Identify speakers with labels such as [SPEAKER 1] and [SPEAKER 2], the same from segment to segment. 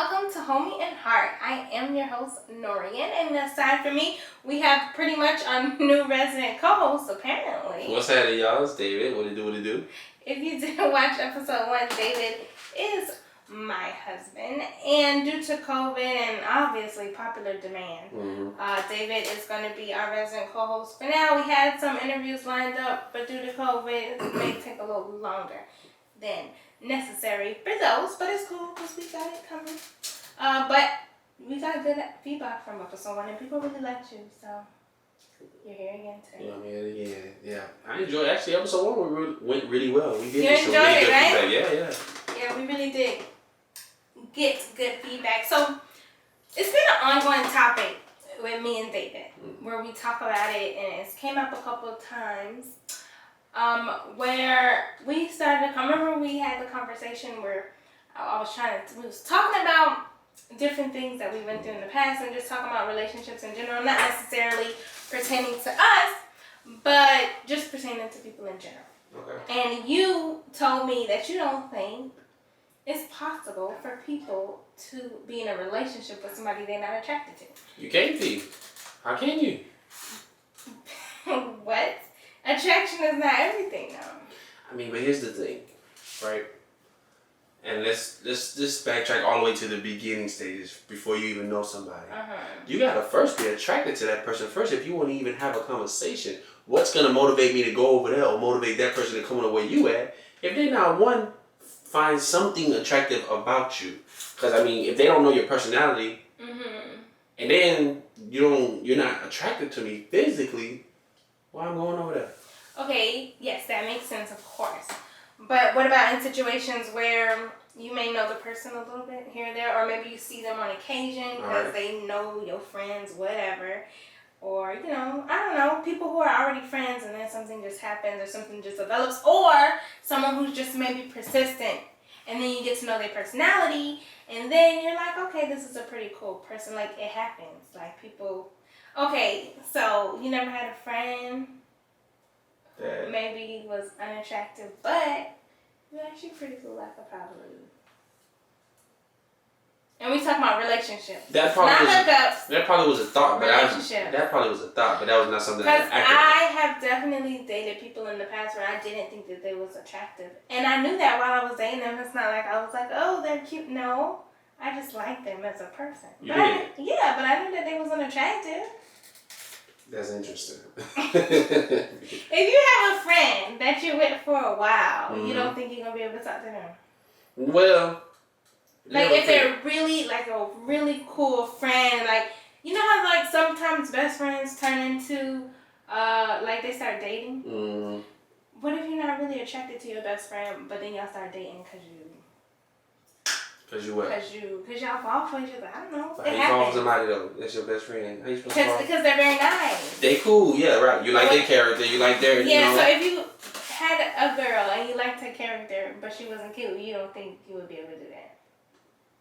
[SPEAKER 1] welcome to Homie and Heart. I am your host, Norian, and aside from me, we have pretty much our new resident co-host, apparently.
[SPEAKER 2] What's happening, y'all? It's David. What it do?
[SPEAKER 1] If you didn't watch episode 1, David is my husband, and due to COVID and obviously popular demand, David is going to be our resident co-host. For now, we had some interviews lined up, but due to COVID, it may take a little longer than necessary for those, but it's cool because we got it coming. But we got good feedback from episode 1, and people really liked you, so you're here again today.
[SPEAKER 2] Yeah, man, yeah. I enjoyed. Actually, episode 1 went really well. We did
[SPEAKER 1] You
[SPEAKER 2] get some
[SPEAKER 1] enjoyed
[SPEAKER 2] really
[SPEAKER 1] it,
[SPEAKER 2] good
[SPEAKER 1] right?
[SPEAKER 2] feedback.
[SPEAKER 1] Yeah, we really did get good feedback. So it's been an ongoing topic with me and David, where we talk about it, and it's came up a couple of times. Where we started, I remember we had the conversation where we was talking about different things that we went through in the past and just talking about relationships in general, not necessarily pertaining to us, but just pertaining to people in general.
[SPEAKER 2] Okay.
[SPEAKER 1] And you told me that you don't think it's possible for people to be in a relationship with somebody they're not attracted to.
[SPEAKER 2] You can't be. How can you?
[SPEAKER 1] What? Attraction is not everything, though.
[SPEAKER 2] I mean, but here's the thing, right? And let's just backtrack all the way to the beginning stages before you even know somebody. You gotta first be attracted to that person first if you want to even have a conversation. What's gonna motivate me to go over there or motivate that person to come on where you at? If they not find something attractive about you, because I mean, if they don't know your personality, and then you're not attracted to me physically, why I'm going over there?
[SPEAKER 1] Okay, yes, that makes sense, of course. But what about in situations where you may know the person a little bit here or there, or maybe you see them on occasion because they know your friends, whatever. Or, I don't know, people who are already friends and then something just happens or something just develops. Or someone who's just maybe persistent and then you get to know their personality and then you're like, okay, this is a pretty cool person. Like, it happens. Like, people... Okay, so you never had a friend who maybe was unattractive, but you're actually pretty cool. I could probably... And we talk about relationships.
[SPEAKER 2] That probably was a thought, but that probably was a thought, but that was not something that
[SPEAKER 1] Because I have definitely dated people in the past where I didn't think that they was attractive. And I knew that while I was dating them. It's not like I was like, oh, they're cute. No. I just liked them as a person. But I knew that they wasn't attractive.
[SPEAKER 2] That's interesting.
[SPEAKER 1] If you have a friend that you're with for a while, you don't think you're going to be able to talk to them?
[SPEAKER 2] Well...
[SPEAKER 1] Like, if they're really, like, a really cool friend, like, you know how, like, sometimes best friends turn into, like, they start dating? What if you're not really attracted to your best friend, but then y'all start dating because you...
[SPEAKER 2] Because you what?
[SPEAKER 1] Because y'all fall for each other. I don't know.
[SPEAKER 2] How you fall for somebody, though? That's your best friend. How you supposed to fall?
[SPEAKER 1] Because they're very nice.
[SPEAKER 2] They cool, yeah, right. You like their character. You like their,
[SPEAKER 1] Yeah, so if you had a girl and you liked her character, but she wasn't cute, you don't think you would be able to do that?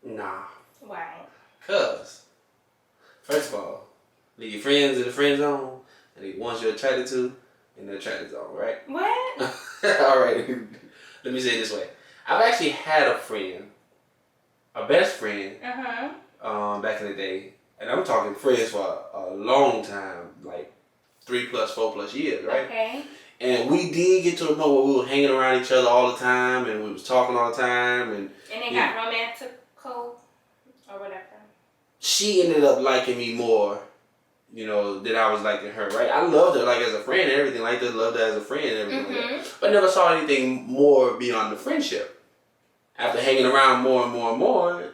[SPEAKER 2] Nah.
[SPEAKER 1] Why?
[SPEAKER 2] Because, first of all, leave your friends in the friend zone, and the ones you're attracted to in the attracted zone, right?
[SPEAKER 1] What?
[SPEAKER 2] All right. Let me say it this way. I've actually had a friend, a best friend, back in the day, and I'm talking friends for a long time, like 3+, 4+ years, right?
[SPEAKER 1] Okay.
[SPEAKER 2] And we did get to the point where we were hanging around each other all the time, and we was talking all the time, and
[SPEAKER 1] it got romantical or whatever.
[SPEAKER 2] She ended up liking me more, than I was liking her, right? I loved her, like, as a friend and everything like that. Loved her as a friend and everything like that. But never saw anything more beyond the friendship. After hanging around more and more and more,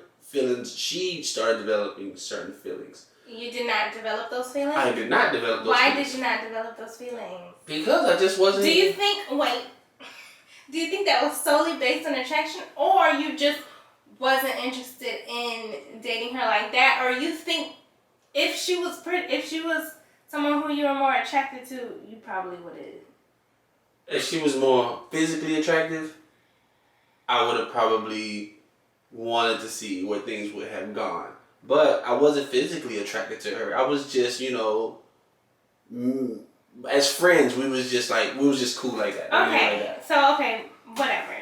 [SPEAKER 2] she started developing certain feelings.
[SPEAKER 1] You did not develop those feelings?
[SPEAKER 2] I did not develop those feelings.
[SPEAKER 1] Why did you not develop those feelings?
[SPEAKER 2] Because I just wasn't...
[SPEAKER 1] Do you think that was solely based on attraction, or you just wasn't interested in dating her like that? Or you think if she was someone who you were more attracted to, you probably would have...
[SPEAKER 2] If she was more physically attractive, I would have probably wanted to see where things would have gone. But I wasn't physically attracted to her. I was just, as friends, we was just cool like that.
[SPEAKER 1] Okay, whatever.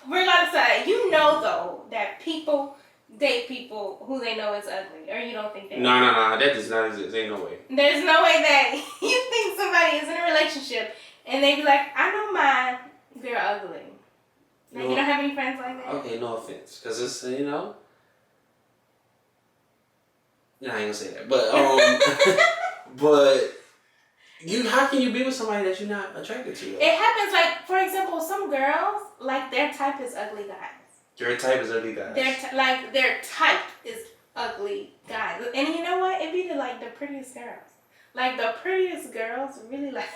[SPEAKER 1] Regardless of that, though, that people date people who they know is ugly, or you don't think that?
[SPEAKER 2] No, that does not exist. Ain't no way.
[SPEAKER 1] There's no way that you think somebody is in a relationship and they be like, I know mine, they're ugly. Like, you don't have any friends like that?
[SPEAKER 2] Okay, no offense, because it's, you know. No, I ain't gonna say that, but but how can you be with somebody that you're not attracted to? Though?
[SPEAKER 1] It happens, like, for example, some girls, like, their type is ugly guys.
[SPEAKER 2] Their type is ugly guys.
[SPEAKER 1] Their type is ugly guys. And you know what? It be the prettiest girls. Like, the prettiest girls really like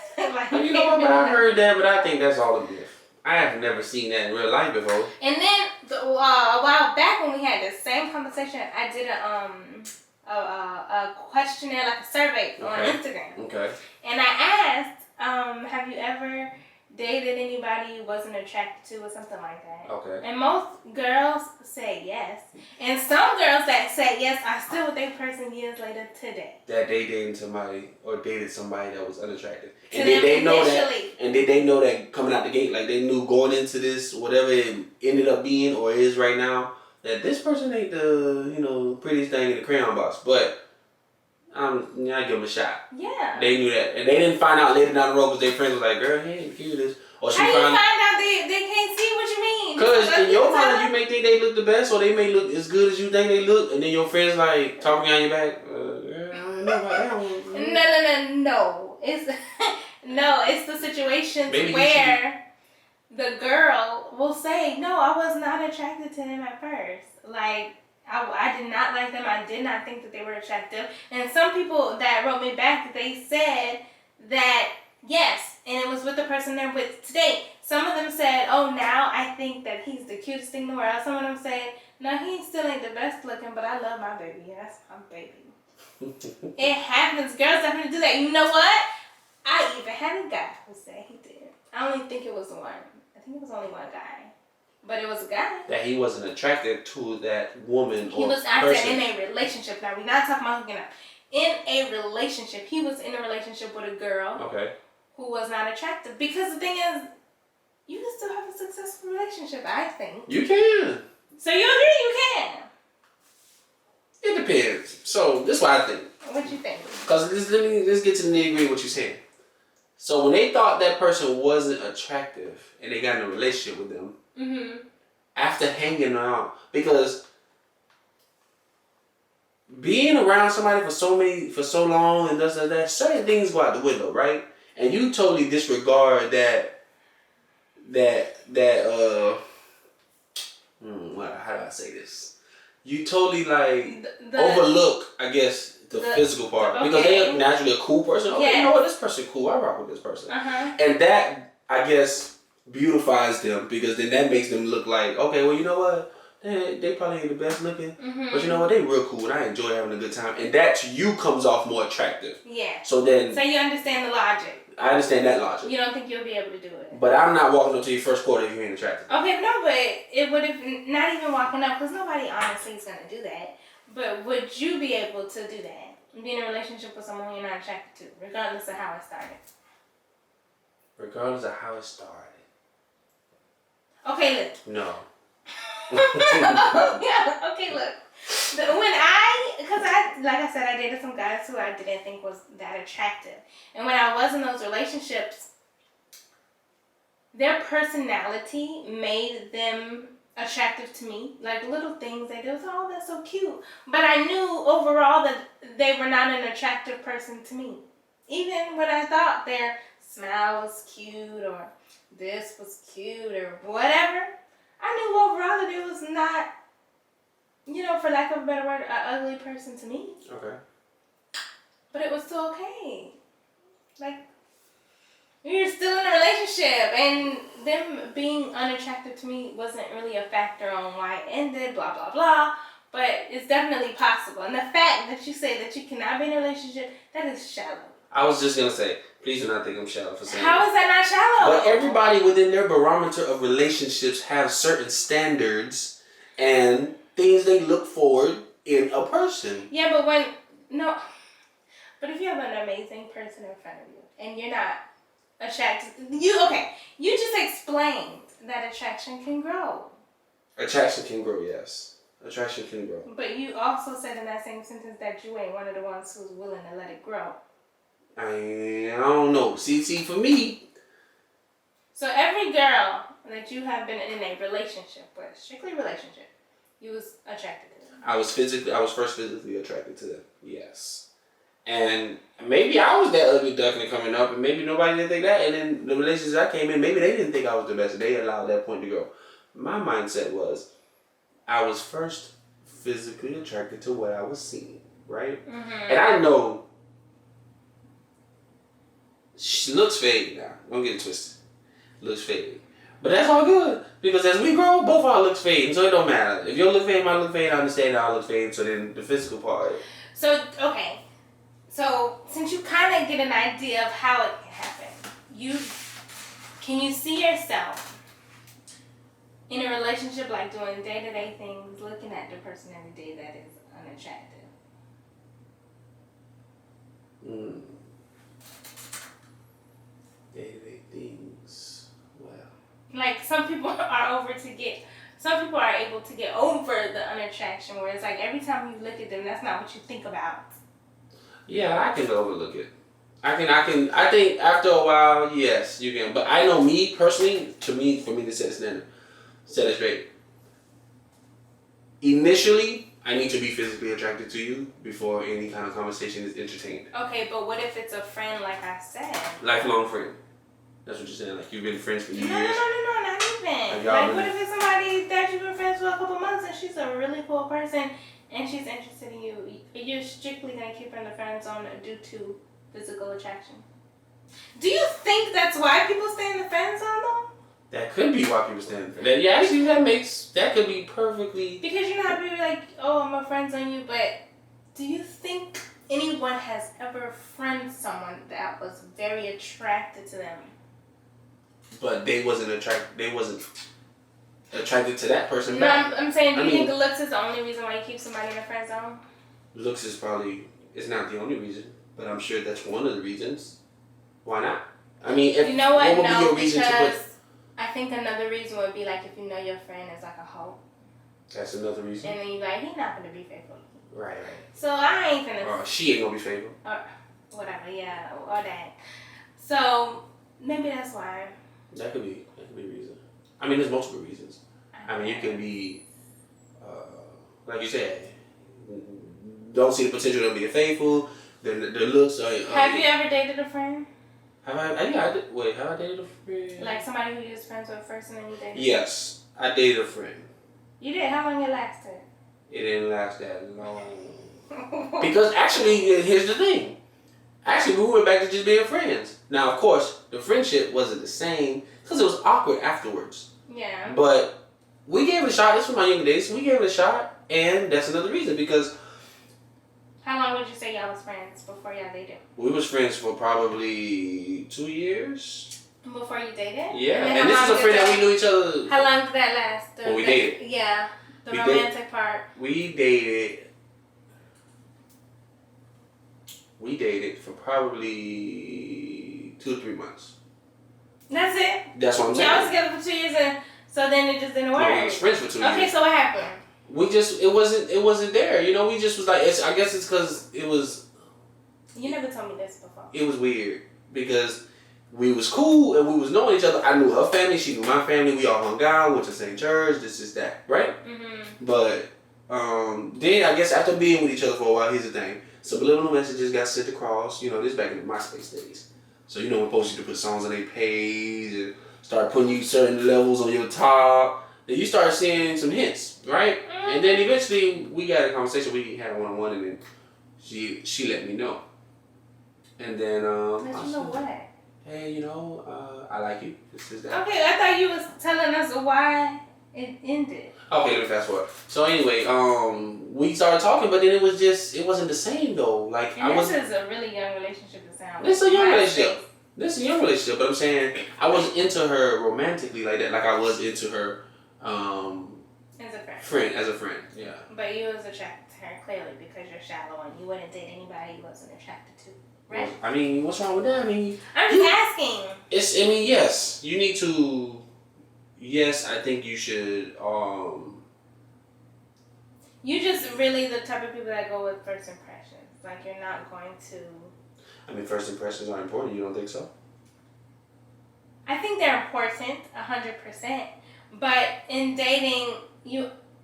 [SPEAKER 2] you know what? But I heard that, but I think that's all a myth. I have never seen that in real life before.
[SPEAKER 1] And then a while back when we had the same conversation, I did a questionnaire, like a survey on Instagram.
[SPEAKER 2] Okay.
[SPEAKER 1] And I asked, have you ever dated anybody you wasn't attracted to or something like that?
[SPEAKER 2] Okay.
[SPEAKER 1] And most girls say yes. And some girls that say yes are still with their person years later today.
[SPEAKER 2] That they dated somebody or dated somebody that was unattractive.
[SPEAKER 1] And did they know that?
[SPEAKER 2] And did they know that coming out the gate, like they knew going into this, whatever it ended up being or is right now, that this person ain't the prettiest thing in the crayon box, but I give them a shot.
[SPEAKER 1] Yeah.
[SPEAKER 2] They knew that, and they didn't find out later down the road because their friends was like, "Girl, he ain't cute as." Or she
[SPEAKER 1] How you find out they can't see what you mean?
[SPEAKER 2] Because in your mind, you may think they look the best, or they may look as good as you think they look, and then your friends like talking behind your back. Girl, I don't know about that one.
[SPEAKER 1] No. It's the situations where the girl will say, no, I was not attracted to them at first. Like, I did not like them. I did not think that they were attractive. And some people that wrote me back, they said that, yes, and it was with the person they're with today. Some of them said, oh, now I think that he's the cutest thing in the world. Some of them said, no, he still ain't the best looking, but I love my baby. Yeah, that's my baby. It happens. Girls definitely do that. You know what? I even had a guy who said he did. I don't even think it was one. I think it was only one guy. But it was a guy.
[SPEAKER 2] That he wasn't attracted to that woman
[SPEAKER 1] or person. I said in a relationship. Now, we're not talking about hooking up. In a relationship. He was in a relationship with a girl.
[SPEAKER 2] Okay.
[SPEAKER 1] Who was not attractive. Because the thing is, you can still have a successful relationship, I think.
[SPEAKER 2] You can.
[SPEAKER 1] So you agree you can?
[SPEAKER 2] It depends. So, this is what I think.
[SPEAKER 1] What you think?
[SPEAKER 2] Because let's get to the nitty-gritty of what you're saying. So, when they thought that person wasn't attractive and they got in a relationship with them, after hanging around, because being around somebody for so long and that, certain things go out the window, right? And you totally disregard how do I say this? You totally overlook, I guess, the physical part. Because they're naturally a cool person. Okay, you know what? This person cool. I rock with this person. And that, I guess, beautifies them because then that makes them look like, okay, well, you know what? They probably ain't the best looking. But you know what? They real cool and I enjoy having a good time. And that to you comes off more attractive. Yeah. So
[SPEAKER 1] you understand the logic.
[SPEAKER 2] I understand that logic.
[SPEAKER 1] You don't think you'll be able to do it.
[SPEAKER 2] But I'm not walking up to your first quarter if you ain't attractive.
[SPEAKER 1] Okay, no, but it would have not even walking up because nobody honestly is going to do that. But would you be able to do that? Be in a relationship with someone you're not attracted to, regardless of how it started?
[SPEAKER 2] Regardless of how it started.
[SPEAKER 1] Okay, look.
[SPEAKER 2] No.
[SPEAKER 1] Yeah, okay, look. Because like I said, I dated some guys who I didn't think was that attractive. And when I was in those relationships, their personality made them attractive to me. Like little things they do, oh, that's so cute. But I knew overall that they were not an attractive person to me. Even when I thought their smile was cute or this was cute or whatever, I knew overall that it was not, for lack of a better word, an ugly person to me.
[SPEAKER 2] Okay.
[SPEAKER 1] But it was still okay. Like, you're still in a relationship, and them being unattractive to me wasn't really a factor on why it ended, blah, blah, blah. But it's definitely possible. And the fact that you say that you cannot be in a relationship, that is shallow.
[SPEAKER 2] I was just going to say, please do not think I'm shallow for saying
[SPEAKER 1] that. How is that not shallow?
[SPEAKER 2] But everybody within their barometer of relationships have certain standards and things they look for in a person.
[SPEAKER 1] Yeah, but if you have an amazing person in front of you and you're not attracted, you just explained that attraction can grow.
[SPEAKER 2] Attraction can grow, yes. attraction can grow.
[SPEAKER 1] But you also said in that same sentence that you ain't one of the ones who's willing to let it grow.
[SPEAKER 2] I don't know. See, for me.
[SPEAKER 1] So every girl that you have been in a relationship with, strictly relationship, you was attracted to them.
[SPEAKER 2] I was first physically attracted to them. Yes. And maybe I was that ugly duckling coming up, and maybe nobody didn't think that. And then the relationships I came in, maybe they didn't think I was the best. They allowed that point to go. My mindset was, I was first physically attracted to what I was seeing, right? Mm-hmm. And I know she looks fake now. Don't get it twisted. Looks fake. But that's all good. Because as we grow, both our looks fade. So it don't matter. If your look fade, my look fade, I understand that I look fade. So then the physical part.
[SPEAKER 1] So, okay. So, since you kind of get an idea of how it can happen, can you see yourself in a relationship, like doing day-to-day things, looking at the person every day that is unattractive?
[SPEAKER 2] Day-to-day things. Well.
[SPEAKER 1] Like, some people are able to get over the unattraction, where it's like every time you look at them, that's not what you think about.
[SPEAKER 2] Yeah, I can overlook it. I think after a while, yes, you can. But I know me personally, for me to set it straight. Initially, I need to be physically attracted to you before any kind of conversation is entertained.
[SPEAKER 1] Okay, but what if it's a friend, like I said?
[SPEAKER 2] Lifelong friend. That's what you're saying. Like, you've been friends for years.
[SPEAKER 1] No, not even. Like, what if it's somebody that you've been friends for a couple months and she's a really cool person and she's interested in you? You're strictly going to keep her in the friend zone due to physical attraction. Do you think that's why people stay in the friend zone, though?
[SPEAKER 2] That could be why people stay in the friend zone. Yeah, actually, that could be perfectly...
[SPEAKER 1] Because you know how people are like, oh, I'm a friend zone you, but do you think anyone has ever friended someone that was very attracted to them?
[SPEAKER 2] But they wasn't attracted to that person.
[SPEAKER 1] No, I'm saying, do you think looks is the only reason why you keep somebody in a friend zone?
[SPEAKER 2] Looks is it's not the only reason, but I'm sure that's one of the reasons. Why not? I mean,
[SPEAKER 1] you know what? No, because I think another reason would be like if you know your friend is like a hoe.
[SPEAKER 2] That's another reason.
[SPEAKER 1] And then you're like, he's not gonna be faithful.
[SPEAKER 2] Right.
[SPEAKER 1] So I ain't gonna.
[SPEAKER 2] She ain't gonna be faithful.
[SPEAKER 1] Or whatever, yeah, or that. So maybe that's why.
[SPEAKER 2] That could be a reason. I mean, there's multiple reasons. I mean, you can be, like you said, don't see the potential to be faithful. The looks are.
[SPEAKER 1] Have you ever dated a friend?
[SPEAKER 2] Have I dated a friend?
[SPEAKER 1] Like somebody who you was friends with first and then you dated?
[SPEAKER 2] Yes, I dated a friend.
[SPEAKER 1] You did? How long it lasted?
[SPEAKER 2] It didn't last that long. Because actually, here's the thing. Actually, we went back to just being friends. Now, of course, the friendship wasn't the same because it was awkward afterwards.
[SPEAKER 1] Yeah.
[SPEAKER 2] But we gave it a shot. This was my younger days. We gave it a shot, and that's another reason because.
[SPEAKER 1] How long would you say y'all was friends before y'all dated?
[SPEAKER 2] We was friends for probably 2 years.
[SPEAKER 1] Before you dated?
[SPEAKER 2] Yeah, and this is a friend that we knew each other.
[SPEAKER 1] How long did that last?
[SPEAKER 2] When we dated.
[SPEAKER 1] Yeah, the romantic part.
[SPEAKER 2] We dated for probably 2 or 3 months.
[SPEAKER 1] That's it?
[SPEAKER 2] That's what I'm saying.
[SPEAKER 1] Y'all was together for 2 years and so then it just didn't work?
[SPEAKER 2] No, we was friends for 2 years.
[SPEAKER 1] Okay, so what happened?
[SPEAKER 2] It wasn't there. You know, we just was like, I guess it's because it was...
[SPEAKER 1] You never told me this before.
[SPEAKER 2] It was weird because we was cool and we was knowing each other. I knew her family, she knew my family. We all hung out, went to the same church, this is that, right? Mm-hmm. But then I guess after being with each other for a while, here's the thing. Subliminal messages got sent across. You know, this back in the MySpace days. So, you know, when folks used to put songs on their page and start putting you certain levels on your top, then you start seeing some hints, right? Mm-hmm. And then eventually we got a conversation. We had a one-on-one and then she let me know. And then
[SPEAKER 1] let you know what?
[SPEAKER 2] Hey, you know, I like you. This is that.
[SPEAKER 1] Okay, I thought you was telling us why it ended.
[SPEAKER 2] Okay, let me fast forward. So anyway, we started talking, but then it wasn't the same though. Like
[SPEAKER 1] and this is a really young relationship to sound.
[SPEAKER 2] This is a young relationship. This is a young relationship, but I'm saying I wasn't into her romantically like that. Like I was into her as a friend. Yeah.
[SPEAKER 1] But you was attracted to her clearly because you're shallow and you wouldn't date anybody you wasn't attracted to. Right?
[SPEAKER 2] I mean, what's wrong with that? I mean,
[SPEAKER 1] I'm just asking.
[SPEAKER 2] Yes. You need to. Yes, I think you should.
[SPEAKER 1] You just really the type of people that go with first impressions. Like you're not going to.
[SPEAKER 2] I mean, first impressions are important. You don't think so?
[SPEAKER 1] I think they're important, 100%. But in dating,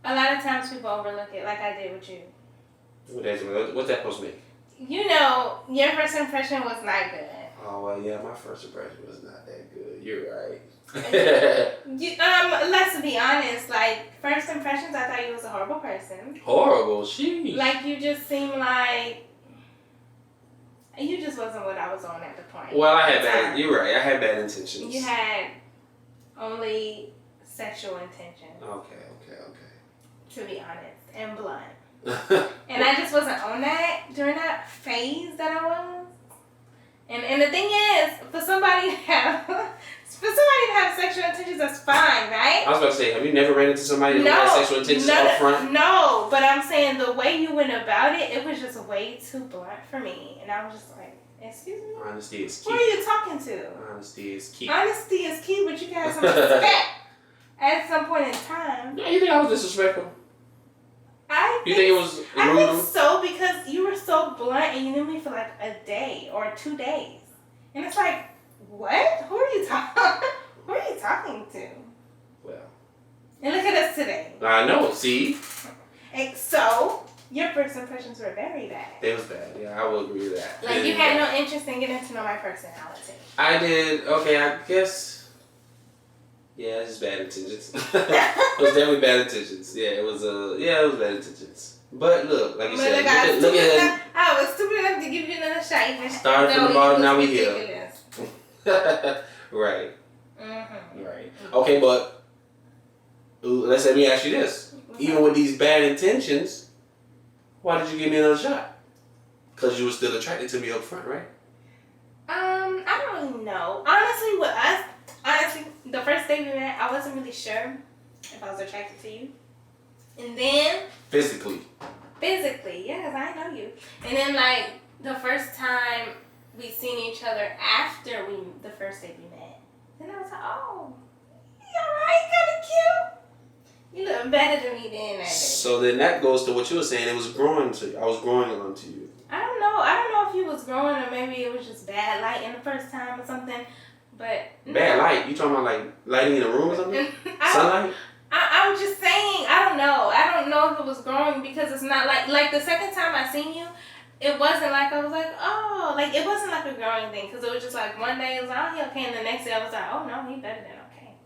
[SPEAKER 1] a lot of times people overlook it, like I did with you.
[SPEAKER 2] What's that supposed to mean?
[SPEAKER 1] You know, your first impression was not good.
[SPEAKER 2] Oh well, yeah, my first impression was not that good. You're right.
[SPEAKER 1] Let's be honest. Like first impressions, I thought you was a horrible person.
[SPEAKER 2] Horrible, sheesh.
[SPEAKER 1] Like you just seemed like you just wasn't what I was on at the point.
[SPEAKER 2] Well, I had bad. You're right. I had bad intentions.
[SPEAKER 1] You had only sexual intentions.
[SPEAKER 2] Okay.
[SPEAKER 1] To be honest and blunt. And I just wasn't on that during that phase that I was. And the thing is, for somebody to have sexual intentions, that's fine, right?
[SPEAKER 2] I was about to say, have you never ran into somebody who had sexual intentions up front?
[SPEAKER 1] No, but I'm saying the way you went about it was just way too blunt for me. And I was just like, excuse me?
[SPEAKER 2] Honesty is key.
[SPEAKER 1] Who are you talking to?
[SPEAKER 2] Honesty is key.
[SPEAKER 1] Honesty is key, but you can have some respect at some point in time.
[SPEAKER 2] Yeah, you think I was disrespectful? You think it was rude?
[SPEAKER 1] I think so, because you were so blunt and you knew me for like a day or 2 days. And it's like, what? Who are you talking to?
[SPEAKER 2] Well.
[SPEAKER 1] And look at us today.
[SPEAKER 2] I know, see?
[SPEAKER 1] And so, your first impressions were very bad.
[SPEAKER 2] It was bad, yeah, I will agree with that.
[SPEAKER 1] Like, you had no interest in getting to know my personality.
[SPEAKER 2] I did, okay, I guess. Yeah, it's just bad intentions. It was definitely bad intentions. Yeah, it was bad intentions. But look, like you said, look at
[SPEAKER 1] I was stupid enough to give you another shot.
[SPEAKER 2] Started from the bottom, now we here. Right.
[SPEAKER 1] Mm-hmm.
[SPEAKER 2] Right. Okay, but let me ask you this. Even with these bad intentions, why did you give me another shot? Because you were still attracted to me up front, right?
[SPEAKER 1] I don't really know. Honestly, with us, the first day we met, I wasn't really sure if I was attracted to you. And then...
[SPEAKER 2] Physically,
[SPEAKER 1] yeah, because I know you. And then, like, the first time we seen each other after the first day we met, then I was like, oh, you alright, kind of cute. You look better than me then that day.
[SPEAKER 2] So then that goes to what you were saying. It was growing to you. I was growing onto you.
[SPEAKER 1] I don't know if you was growing or maybe it was just bad light in the first time or something. But
[SPEAKER 2] bad light? You talking about like lighting in a room or something? Sunlight?
[SPEAKER 1] I was just saying, I don't know if it was growing because it's not like the second time I seen you, it wasn't like I was like, oh, like it wasn't like a growing thing because it was just like one day it was like, oh, he okay, and the next day I was like, oh no, he better than okay.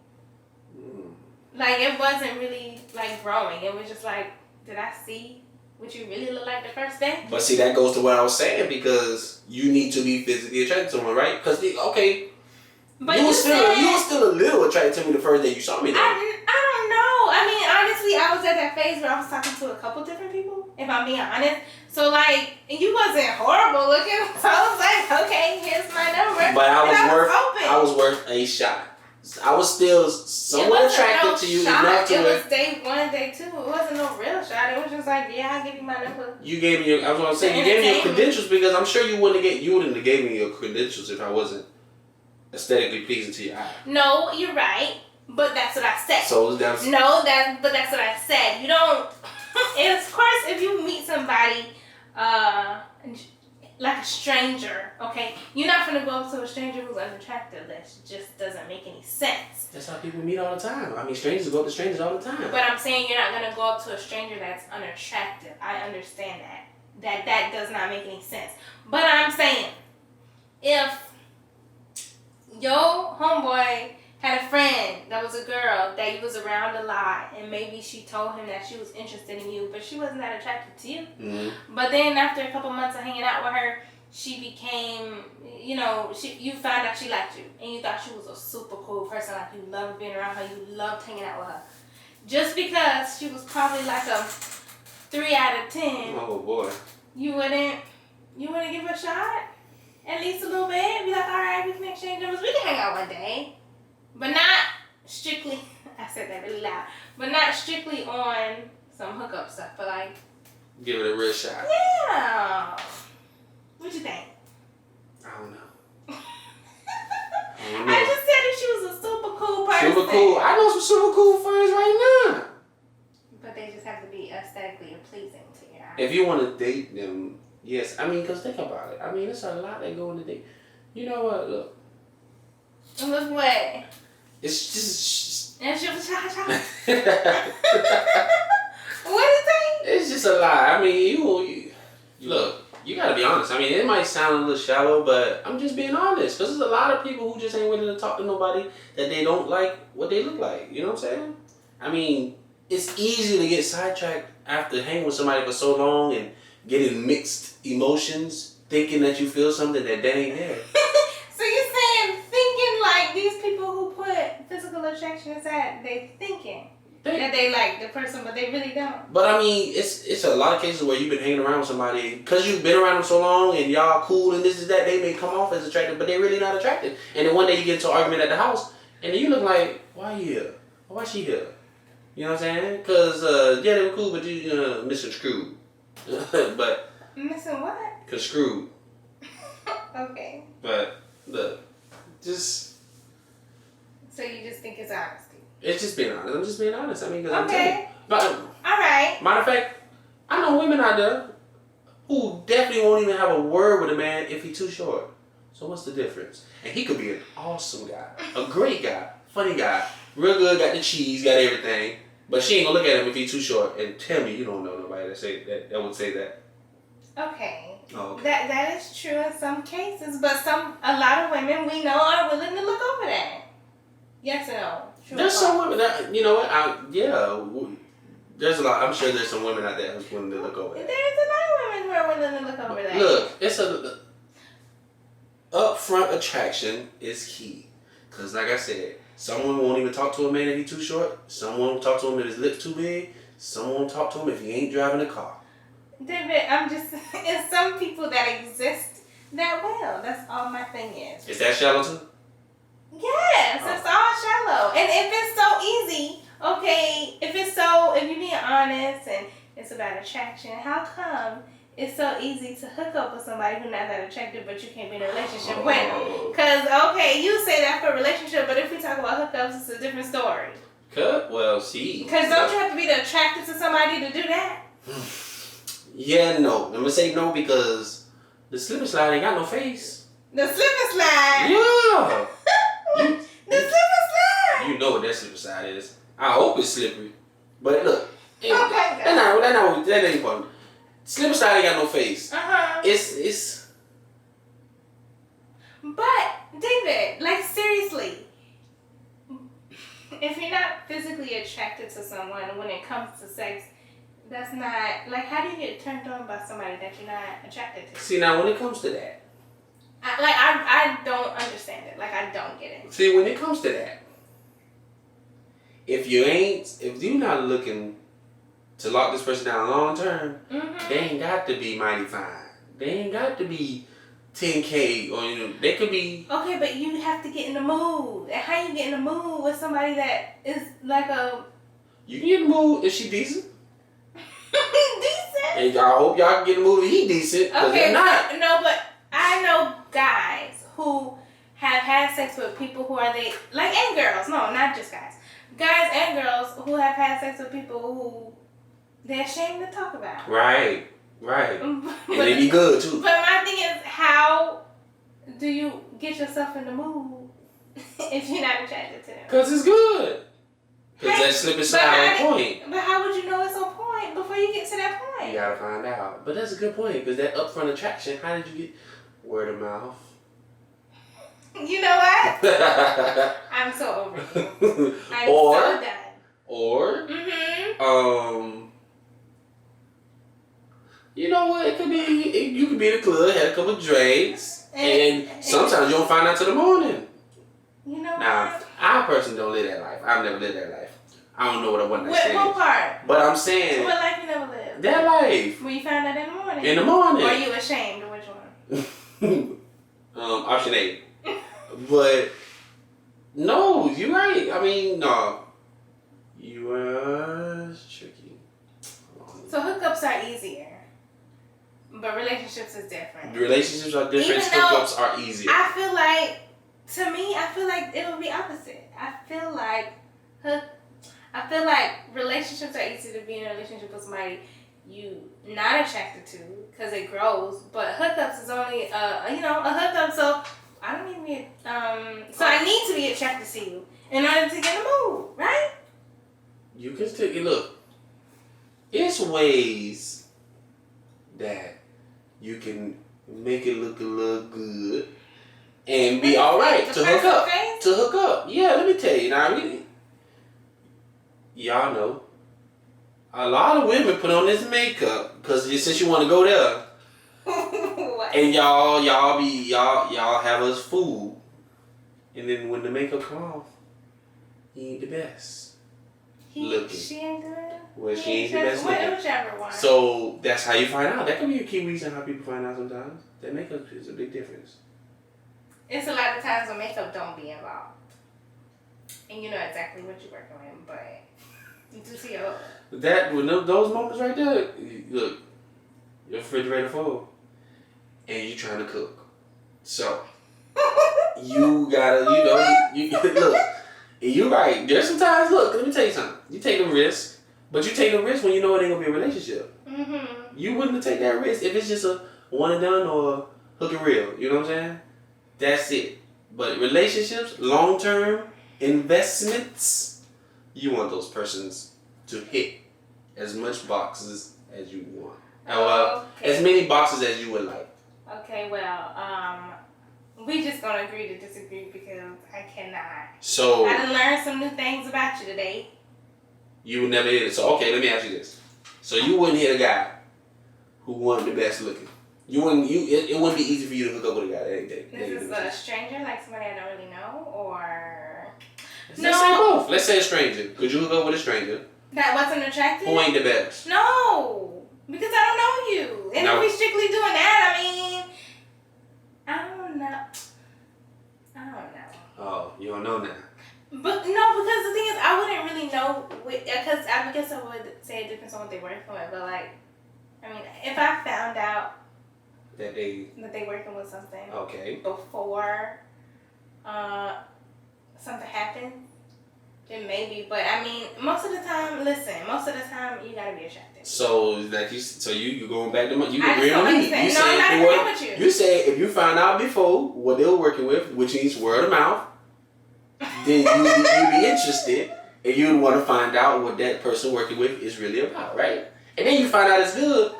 [SPEAKER 1] Like it wasn't really like growing. It was just like, did I see what you really look like the first day?
[SPEAKER 2] But see, that goes to what I was saying because you need to be physically attracted to someone, right? Because okay.
[SPEAKER 1] But
[SPEAKER 2] you were still a little attracted to me the first day you saw me though.
[SPEAKER 1] I don't know. I mean, honestly, I was at that phase where I was talking to a couple different people, if I'm being honest. So, like, you wasn't horrible looking. So, I was like, okay, here's my number.
[SPEAKER 2] But I was worth a shot. I was still somewhat attracted to you enough to
[SPEAKER 1] it was day 1, day 2. It wasn't no real shot. It was just like, yeah, I'll give you my number.
[SPEAKER 2] You gave me I was going to say, you gave me your credentials because I'm sure you wouldn't have gave me your credentials if I wasn't aesthetically pleasing to your eye.
[SPEAKER 1] No, you're right, but that's what I said.
[SPEAKER 2] So that's
[SPEAKER 1] but that's what I said. You don't. And of course, if you meet somebody, like a stranger, okay, you're not gonna go up to a stranger who's unattractive. That just doesn't make any sense.
[SPEAKER 2] That's how people meet all the time. I mean, strangers go up to strangers all the time.
[SPEAKER 1] But I'm saying you're not gonna go up to a stranger that's unattractive. I understand that. That does not make any sense. But I'm saying, if your homeboy had a friend that was a girl that you was around a lot and maybe she told him that she was interested in you but she wasn't that attracted to you.
[SPEAKER 2] Mm-hmm.
[SPEAKER 1] But then after a couple months of hanging out with her, she became, you found out she liked you and you thought she was a super cool person, like you loved being around her, you loved hanging out with her. Just because she was probably like a 3 out of 10.
[SPEAKER 2] Oh boy.
[SPEAKER 1] You wouldn't give her a shot? At least a little bit. Be like, all right, we can exchange numbers. We can hang out one day. But not strictly, I said that really loud, but not strictly on some hookup stuff, but like.
[SPEAKER 2] Give it a real shot.
[SPEAKER 1] Yeah. What you think?
[SPEAKER 2] I don't know.
[SPEAKER 1] I just said that she was a super cool person.
[SPEAKER 2] Super cool. I know some super cool friends right now.
[SPEAKER 1] But they just have to be aesthetically pleasing to your eyes.
[SPEAKER 2] If you want to date them, yes. I mean, because think about it. I mean, it's a lot that go into date. You know what? Look.
[SPEAKER 1] Look what?
[SPEAKER 2] It's just.
[SPEAKER 1] What is it?
[SPEAKER 2] It's just a lie. I mean, you look. You gotta be honest. I mean, it might sound a little shallow, but I'm just being honest. Because there's a lot of people who just ain't willing to talk to nobody that they don't like what they look like. You know what I'm saying? I mean, it's easy to get sidetracked after hanging with somebody for so long and getting mixed emotions, thinking that you feel something that ain't there.
[SPEAKER 1] So you're saying thinking like these people who put physical attraction aside, they thinking that they like the person, but they really don't.
[SPEAKER 2] But I mean, it's a lot of cases where you've been hanging around with somebody because you've been around them so long and y'all cool and this is that. They may come off as attractive, but they really not attractive. And then one day you get into an argument at the house, and then you look like, why you here? Why she here? You know what I'm saying? Because yeah, they were cool, but you missing screwed. But
[SPEAKER 1] missing what?
[SPEAKER 2] Cause screwed.
[SPEAKER 1] Okay.
[SPEAKER 2] But look, just.
[SPEAKER 1] So you just think it's honesty.
[SPEAKER 2] It's just being honest. I'm just being honest. I mean, because I'm
[SPEAKER 1] okay.
[SPEAKER 2] telling you. But,
[SPEAKER 1] all right.
[SPEAKER 2] Matter of fact, I know women out there who definitely won't even have a word with a man if he's too short. So what's the difference? And he could be an awesome guy, a great guy, funny guy, real good, got the cheese, got everything. But she ain't gonna look at him if he's too short. And tell me you don't know nobody that would say that.
[SPEAKER 1] Okay.
[SPEAKER 2] Oh, okay.
[SPEAKER 1] That is true in some cases, but a lot of women we know are willing to look over that. Yes or no? True.
[SPEAKER 2] There's some women that, you know what, there's a lot, I'm sure there's some women out there who's willing to look over that.
[SPEAKER 1] There's a lot of women who are willing to look over that.
[SPEAKER 2] Look, it's upfront attraction is key. Because like I said, someone won't even talk to a man if he's too short. Someone won't talk to him if his lips too big. Someone won't talk to him if he ain't driving a car.
[SPEAKER 1] David, it's some people that exist that well. That's all my thing is.
[SPEAKER 2] Is that shallow too?
[SPEAKER 1] Yes, it's all shallow. And if it's so easy, okay, if you're being honest and it's about attraction, how come it's so easy to hook up with somebody who's not that attractive but you can't be in a relationship with them? Because, okay, you say that for a relationship, but if we talk about hookups, it's a different story.
[SPEAKER 2] Well, see.
[SPEAKER 1] Because don't you have to be attracted to somebody to do that?
[SPEAKER 2] Yeah, no. I'm going to say no because the slip and slide ain't got no face.
[SPEAKER 1] The slip and slide?
[SPEAKER 2] Yeah.
[SPEAKER 1] The slip and slide?
[SPEAKER 2] You know what that slip and slide is. I hope it's slippery. But look.
[SPEAKER 1] Okay.
[SPEAKER 2] That ain't important. Slip and slide ain't got no face.
[SPEAKER 1] Uh-huh.
[SPEAKER 2] It's.
[SPEAKER 1] But, David, like seriously, if you're not physically attracted to someone when it comes to sex, that's not, like, how do you get turned on by somebody that you're not attracted to?
[SPEAKER 2] See, now when it comes to that.
[SPEAKER 1] I don't understand it. Like, I don't get it.
[SPEAKER 2] See, when it comes to that, if you're not looking to lock this person down long term, they ain't got to be mighty fine. They ain't got to be 10K or, they could be.
[SPEAKER 1] Okay, but you have to get in the mood. And how you get in the mood with somebody that is like a.
[SPEAKER 2] You can get in the mood if she decent.
[SPEAKER 1] Decent?
[SPEAKER 2] And y'all hope y'all can get in the mood if he decent.
[SPEAKER 1] Okay,
[SPEAKER 2] not.
[SPEAKER 1] No, but I know guys who have had sex with people who are and girls. No, not just guys. Guys and girls who have had sex with people who they're ashamed to talk about.
[SPEAKER 2] Right. And they be good too.
[SPEAKER 1] But my thing is, how do you get yourself in the mood if you're not attracted to them?
[SPEAKER 2] Because it's good. Because that slip and slide on point.
[SPEAKER 1] But how would you know it's on point before you get to that point?
[SPEAKER 2] You gotta find out. But that's a good point. Because that upfront attraction, how did you get word of mouth?
[SPEAKER 1] You know what? I'm so over you. I'm so done.
[SPEAKER 2] Or, you know what? It could be, you could be in the club, had a couple of drinks, and sometimes you don't find out till the morning.
[SPEAKER 1] You know
[SPEAKER 2] now,
[SPEAKER 1] what?
[SPEAKER 2] I personally don't live that life. I've never lived that life. I don't know what I want to say.
[SPEAKER 1] What part?
[SPEAKER 2] But I'm saying.
[SPEAKER 1] What life you never lived?
[SPEAKER 2] That life.
[SPEAKER 1] When you found out in the morning.
[SPEAKER 2] In the morning.
[SPEAKER 1] Or are you ashamed of which one?
[SPEAKER 2] Option A. But no, you're right. I mean, no. You are tricky.
[SPEAKER 1] So hookups are easier. But relationships is different.
[SPEAKER 2] Relationships are different. Hookups are easier.
[SPEAKER 1] I feel like it'll be opposite. I feel like relationships are easy to be in a relationship with somebody you not attracted to because it grows. But hookups is only a hookup. So I don't need to be so I need to be attracted to you in order to get in the mood, right?
[SPEAKER 2] You can still look. It's ways that you can make it look a little good and be all right to hook up. To hook up, yeah. Let me tell you now. Y'all know a lot of women put on this makeup because since you want to go there, and y'all have us fooled, and then when the makeup come off, he ain't the best looking.
[SPEAKER 1] She ain't good.
[SPEAKER 2] Well, she ain't the best looking.
[SPEAKER 1] Whichever one.
[SPEAKER 2] So that's how you find out. That can be a key reason how people find out sometimes. That makeup is a big difference.
[SPEAKER 1] It's a lot of times when makeup don't be involved. And you know exactly what you're working with, but you do see
[SPEAKER 2] those moments right there, look, your refrigerator full, and you trying to cook. So, you gotta, look, you're right. There's some times, look, let me tell you something. You take a risk, but you take a risk when you know it ain't gonna be a relationship.
[SPEAKER 1] Mm-hmm.
[SPEAKER 2] You wouldn't take that risk if it's just a one and done or hook and reel. You know what I'm saying? That's it. But relationships, long term investments, you want those persons to hit as much boxes as you want. As many boxes as you would like.
[SPEAKER 1] Okay, well, we just gonna agree to disagree because I cannot.
[SPEAKER 2] So
[SPEAKER 1] I done learned some new things about you today.
[SPEAKER 2] You would never hit it. So okay, let me ask you this. So you wouldn't hit a guy who wasn't the best looking. It wouldn't be easy for you to hook up with a guy.
[SPEAKER 1] This is a stranger, like somebody I don't really know, or
[SPEAKER 2] let's say both. Let's say a stranger. Could you hook up with a stranger
[SPEAKER 1] that wasn't attractive?
[SPEAKER 2] Who ain't the best?
[SPEAKER 1] No, because I don't know you. And if we strictly doing that, I mean, I don't know.
[SPEAKER 2] Oh, you don't know now.
[SPEAKER 1] But no, because the thing is, I wouldn't really know, because I guess I would say it depends on what they working with, but like, I mean, if I found out that they working with something before something happened, then maybe. But I mean, most of the time you gotta be attracted.
[SPEAKER 2] So you going back to you
[SPEAKER 1] I
[SPEAKER 2] agreeing
[SPEAKER 1] don't
[SPEAKER 2] with me?
[SPEAKER 1] understand. No, I'm not agreeing with you.
[SPEAKER 2] You say if you found out before what they were working with, which means word of mouth, then you'd be interested and you'd want to find out what that person working with is really about, right? And then you find out it's good.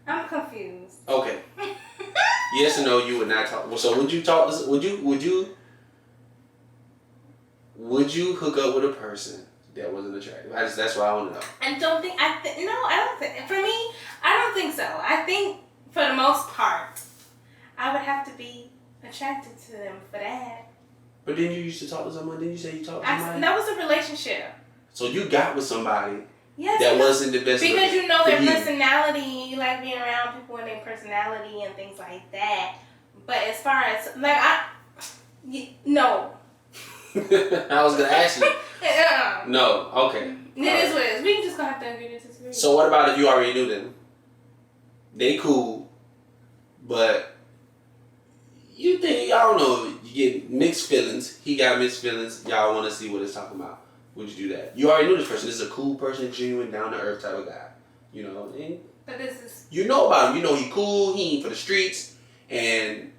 [SPEAKER 1] I'm confused. Okay.
[SPEAKER 2] Yes or no? You would not talk. So would you talk? Would you hook up with a person that wasn't attractive? That's what I want to know.
[SPEAKER 1] I don't think. For me, I don't think so. I think for the most part, I would have to be attracted to them for that.
[SPEAKER 2] But then you used to talk to someone. Didn't you say you talked to somebody?
[SPEAKER 1] That was a relationship.
[SPEAKER 2] So you got with somebody.
[SPEAKER 1] Yes,
[SPEAKER 2] that wasn't the best.
[SPEAKER 1] Because you know their personality, you like being around people and their personality and things like that. But as far as no.
[SPEAKER 2] I was gonna ask you. No, okay.
[SPEAKER 1] It is what it is. We just gonna have to agree to disagree.
[SPEAKER 2] So what about if you already knew them? They cool, but you think, I don't know, you get mixed feelings. He got mixed feelings. Y'all want to see what it's talking about. Would you do that? You already knew this person. This is a cool person, genuine, down to earth type of guy. You know, and
[SPEAKER 1] but this is.
[SPEAKER 2] You know about him. You know he cool. He ain't for the streets, and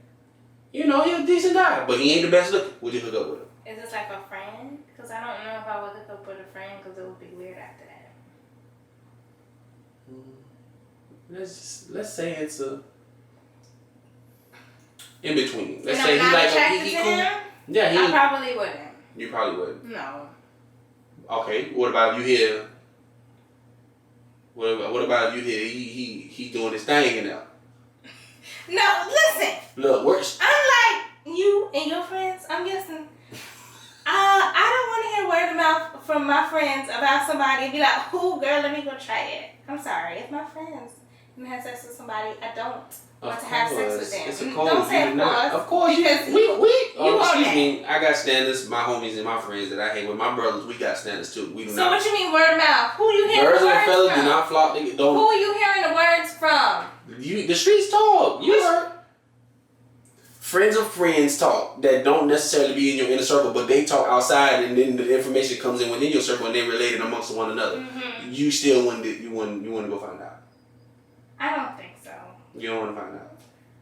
[SPEAKER 2] you know he a decent guy, but he ain't the best looking. Would you hook up with him?
[SPEAKER 1] Is this like a friend? Because I don't know if I would hook up with a friend because it would be weird after that.
[SPEAKER 2] Let's say it's a in between. Let's
[SPEAKER 1] and
[SPEAKER 2] say
[SPEAKER 1] I'm not
[SPEAKER 2] he cool.
[SPEAKER 1] Him?
[SPEAKER 2] Yeah,
[SPEAKER 1] I probably wouldn't.
[SPEAKER 2] You probably wouldn't.
[SPEAKER 1] No.
[SPEAKER 2] Okay. What about if you hear? What about if you hear he doing his thing in there?
[SPEAKER 1] No, listen.
[SPEAKER 2] Look, worse.
[SPEAKER 1] Unlike you and your friends, I'm guessing. I don't want to hear word of mouth from my friends about somebody and be like, "Oh, girl, let me go try it." I'm sorry, if my friends have sex with somebody, I don't want to have sex with them.
[SPEAKER 2] It's a code.
[SPEAKER 1] Don't say
[SPEAKER 2] of course.
[SPEAKER 1] Because
[SPEAKER 2] excuse me. I got standards. My homies and my friends that I hang with, my brothers, we got standards too. We do
[SPEAKER 1] so what you mean word of mouth? Who you hearing
[SPEAKER 2] Birds
[SPEAKER 1] the words
[SPEAKER 2] and fellas
[SPEAKER 1] from?
[SPEAKER 2] do not flock. Don't.
[SPEAKER 1] Who are you hearing the words from?
[SPEAKER 2] The streets talk. You heard. Friends of friends talk that don't necessarily be in your inner circle, but they talk outside, and then the information comes in within your circle, and they're related amongst one another.
[SPEAKER 1] Mm-hmm.
[SPEAKER 2] You still want to go find out. You don't want to find out.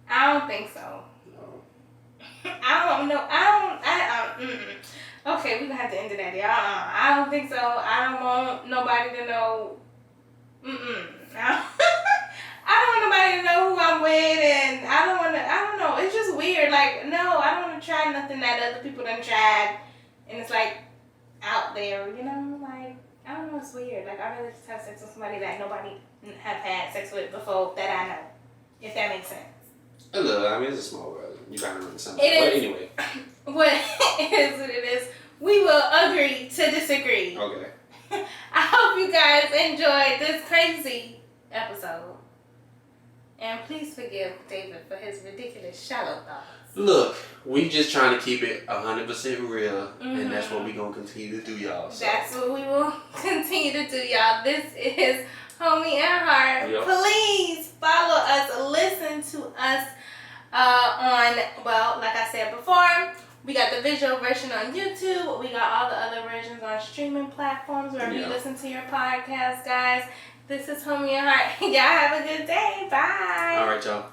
[SPEAKER 1] I don't think so.
[SPEAKER 2] No.
[SPEAKER 1] I don't know. Okay, we gonna have to end it at there. I don't think so. I don't want nobody to know. I don't want nobody to know who I'm with, and I don't know. It's just weird. Like, no, I don't want to try nothing that other people done tried, and it's like out there, you know? Like, I don't know. It's weird. Like, I'd rather just have sex with somebody that nobody have had sex with before that I know. If that makes sense.
[SPEAKER 2] Look, I mean, it's a small world. You gotta run something.
[SPEAKER 1] It
[SPEAKER 2] But
[SPEAKER 1] is.
[SPEAKER 2] anyway.
[SPEAKER 1] What is what it is. We will agree to disagree.
[SPEAKER 2] Okay.
[SPEAKER 1] I hope you guys enjoyed this crazy episode. And please forgive David for his ridiculous shallow thoughts.
[SPEAKER 2] Look, we just trying to keep it 100% real, and that's what we gonna continue to do, y'all. So.
[SPEAKER 1] That's what we will continue to do, y'all. This is Homie and Heart.
[SPEAKER 2] Yep.
[SPEAKER 1] Please follow us, listen to us on, well, like I said before, we got the visual version on YouTube. We got all the other versions on streaming platforms wherever you listen to your podcast, guys. This is Homie and Heart. Y'all have a good day. Bye.
[SPEAKER 2] All right, y'all.